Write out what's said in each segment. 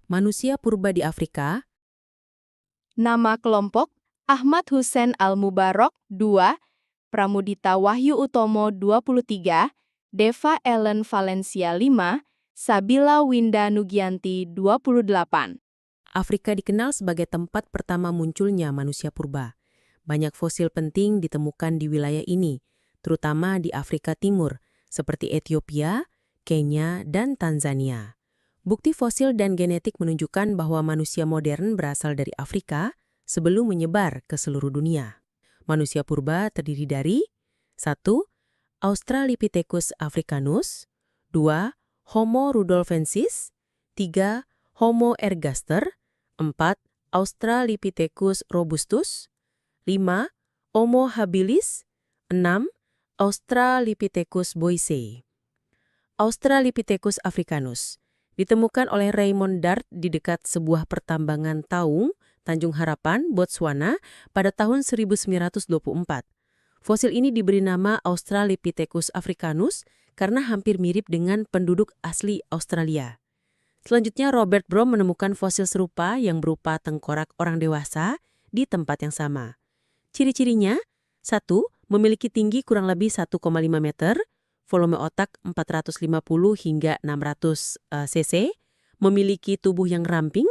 Manusia purba di Afrika. Nama kelompok Ahmad Hussein Al-Mubarok 2, Pramudita Wahyu Utomo 23, Deva Ellen Valencia 5, Sabila Winda Nugianti 28. Afrika dikenal sebagai tempat pertama munculnya manusia purba. Banyak fosil penting ditemukan di wilayah ini, terutama di Afrika Timur, seperti Ethiopia, Kenya, dan Tanzania. Bukti fosil dan genetik menunjukkan bahwa manusia modern berasal dari Afrika sebelum menyebar ke seluruh dunia. Manusia purba terdiri dari 1. Australopithecus africanus, 2. Homo rudolfensis, 3. Homo ergaster, 4. Australopithecus robustus, 5. Homo habilis, 6. Australopithecus boisei. Australopithecus africanus ditemukan oleh Raymond Dart di dekat sebuah pertambangan taung, Tanjung Harapan, Botswana, pada tahun 1924. Fosil ini diberi nama Australopithecus africanus karena hampir mirip dengan penduduk asli Australia. Selanjutnya, Robert Broom menemukan fosil serupa yang berupa tengkorak orang dewasa di tempat yang sama. Ciri-cirinya, 1. Memiliki tinggi kurang lebih 1,5 meter, volume otak 450 hingga 600 cc, memiliki tubuh yang ramping.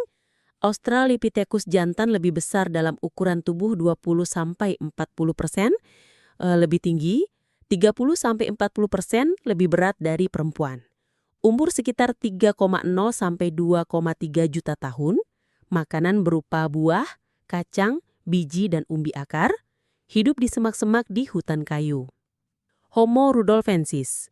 Australopithecus jantan lebih besar dalam ukuran tubuh 20-40% lebih tinggi, 30-40% lebih berat dari perempuan. Umur sekitar 3,0 sampai 2,3 juta tahun, makanan berupa buah, kacang, biji, dan umbi akar, hidup di semak-semak di hutan kayu. Homo rudolfensis.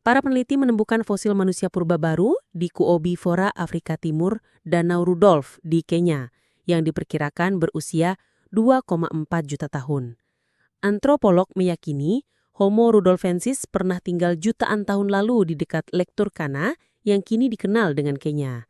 Para peneliti menemukan fosil manusia purba baru di Kuobifora Afrika Timur, Danau Rudolf di Kenya, yang diperkirakan berusia 2,4 juta tahun. Antropolog meyakini Homo rudolfensis pernah tinggal jutaan tahun lalu di dekat Lake Turkana yang kini dikenal dengan Kenya.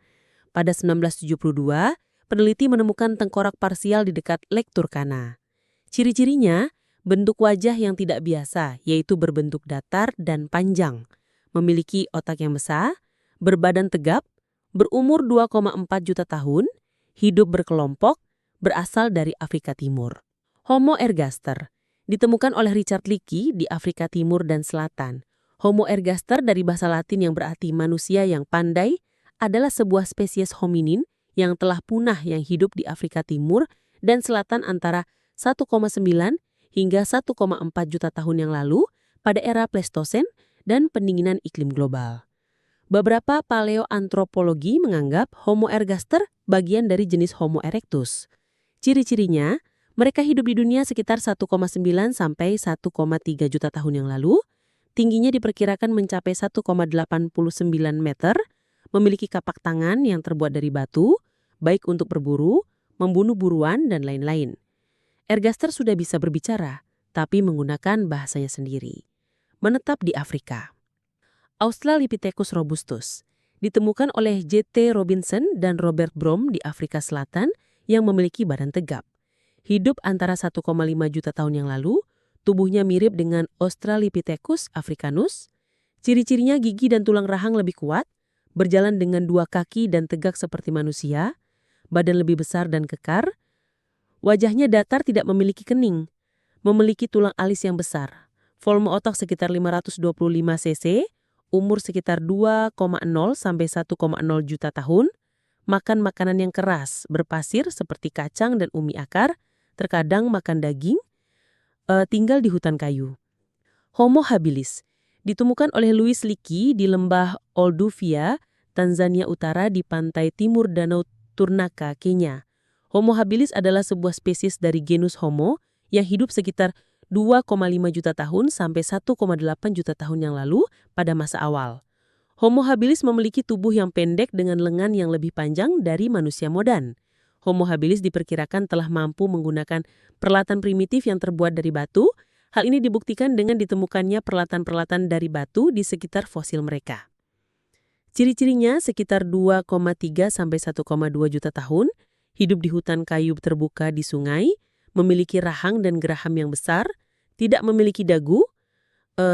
Pada 1972, peneliti menemukan tengkorak parsial di dekat Lake Turkana. Ciri-cirinya, bentuk wajah yang tidak biasa, yaitu berbentuk datar dan panjang, memiliki otak yang besar, berbadan tegap, berumur 2,4 juta tahun, hidup berkelompok, berasal dari Afrika Timur. Homo ergaster ditemukan oleh Richard Leakey di Afrika Timur dan Selatan. Homo ergaster dari bahasa Latin yang berarti manusia yang pandai adalah sebuah spesies hominin yang telah punah yang hidup di Afrika Timur dan Selatan antara 1,9 hingga 1,4 juta tahun yang lalu pada era Pleistosen dan pendinginan iklim global. Beberapa paleoantropologi menganggap Homo ergaster bagian dari jenis Homo erectus. Ciri-cirinya, mereka hidup di dunia sekitar 1,9 sampai 1,3 juta tahun yang lalu, tingginya diperkirakan mencapai 1,89 meter, memiliki kapak tangan yang terbuat dari batu, baik untuk berburu, membunuh buruan, dan lain-lain. Ergaster sudah bisa berbicara, tapi menggunakan bahasanya sendiri. Menetap di Afrika. Australopithecus robustus ditemukan oleh J.T. Robinson dan Robert Broom di Afrika Selatan yang memiliki badan tegap. Hidup antara 1,5 juta tahun yang lalu, tubuhnya mirip dengan Australopithecus africanus. Ciri-cirinya gigi dan tulang rahang lebih kuat, berjalan dengan 2 kaki dan tegak seperti manusia, badan lebih besar dan kekar. Wajahnya datar, tidak memiliki kening, memiliki tulang alis yang besar, volume otak sekitar 525 cc, umur sekitar 2,0 sampai 1,0 juta tahun, makan makanan yang keras, berpasir seperti kacang dan umbi akar, terkadang makan daging, tinggal di hutan kayu. Homo habilis ditemukan oleh Louis Leakey di lembah Olduvai, Tanzania Utara di pantai timur Danau Turnaka, Kenya. Homo habilis adalah sebuah spesies dari genus Homo yang hidup sekitar 2,5 juta tahun sampai 1,8 juta tahun yang lalu pada masa awal. Homo habilis memiliki tubuh yang pendek dengan lengan yang lebih panjang dari manusia modern. Homo habilis diperkirakan telah mampu menggunakan peralatan primitif yang terbuat dari batu. Hal ini dibuktikan dengan ditemukannya peralatan-peralatan dari batu di sekitar fosil mereka. Ciri-cirinya sekitar 2,3 sampai 1,2 juta tahun, hidup di hutan kayu terbuka di sungai, memiliki rahang dan geraham yang besar, tidak memiliki dagu,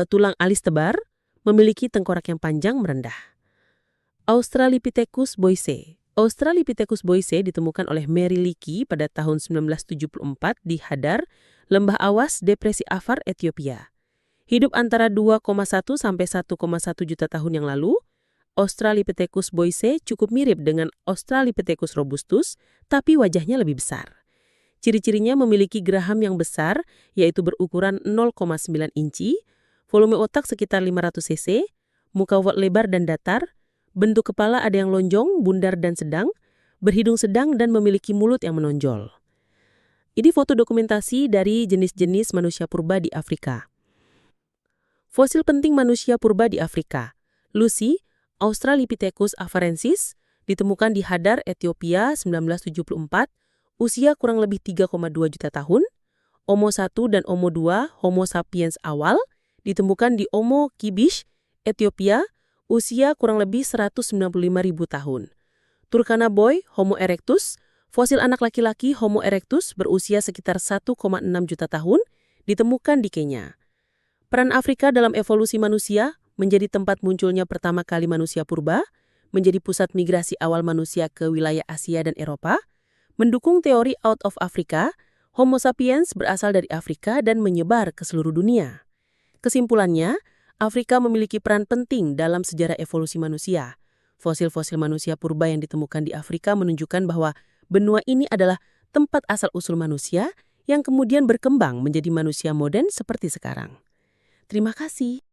tulang alis tebar, memiliki tengkorak yang panjang merendah. Australopithecus boisei. Australopithecus boise ditemukan oleh Mary Leakey pada tahun 1974 di Hadar, Lembah Awas, Depresi Afar, Ethiopia. Hidup antara 2,1 sampai 1,1 juta tahun yang lalu, Australopithecus boise cukup mirip dengan Australopithecus robustus, tapi wajahnya lebih besar. Ciri-cirinya memiliki geraham yang besar, yaitu berukuran 0,9 inci, volume otak sekitar 500 cc, muka lebar dan datar, bentuk kepala ada yang lonjong, bundar dan sedang, berhidung sedang dan memiliki mulut yang menonjol. Ini foto dokumentasi dari jenis-jenis manusia purba di Afrika. Fosil penting manusia purba di Afrika. Lucy, Australopithecus afarensis, ditemukan di Hadar, Ethiopia 1974, usia kurang lebih 3,2 juta tahun. Homo 1 dan Homo 2, Homo sapiens awal, ditemukan di Omo Kibish, Ethiopia, usia kurang lebih 195.000 tahun. Turkana boy, Homo erectus, fosil anak laki-laki Homo erectus berusia sekitar 1,6 juta tahun, ditemukan di Kenya. Peran Afrika dalam evolusi manusia menjadi tempat munculnya pertama kali manusia purba, menjadi pusat migrasi awal manusia ke wilayah Asia dan Eropa, mendukung teori out of Africa, Homo sapiens berasal dari Afrika dan menyebar ke seluruh dunia. Kesimpulannya, Afrika memiliki peran penting dalam sejarah evolusi manusia. Fosil-fosil manusia purba yang ditemukan di Afrika menunjukkan bahwa benua ini adalah tempat asal-usul manusia yang kemudian berkembang menjadi manusia modern seperti sekarang. Terima kasih.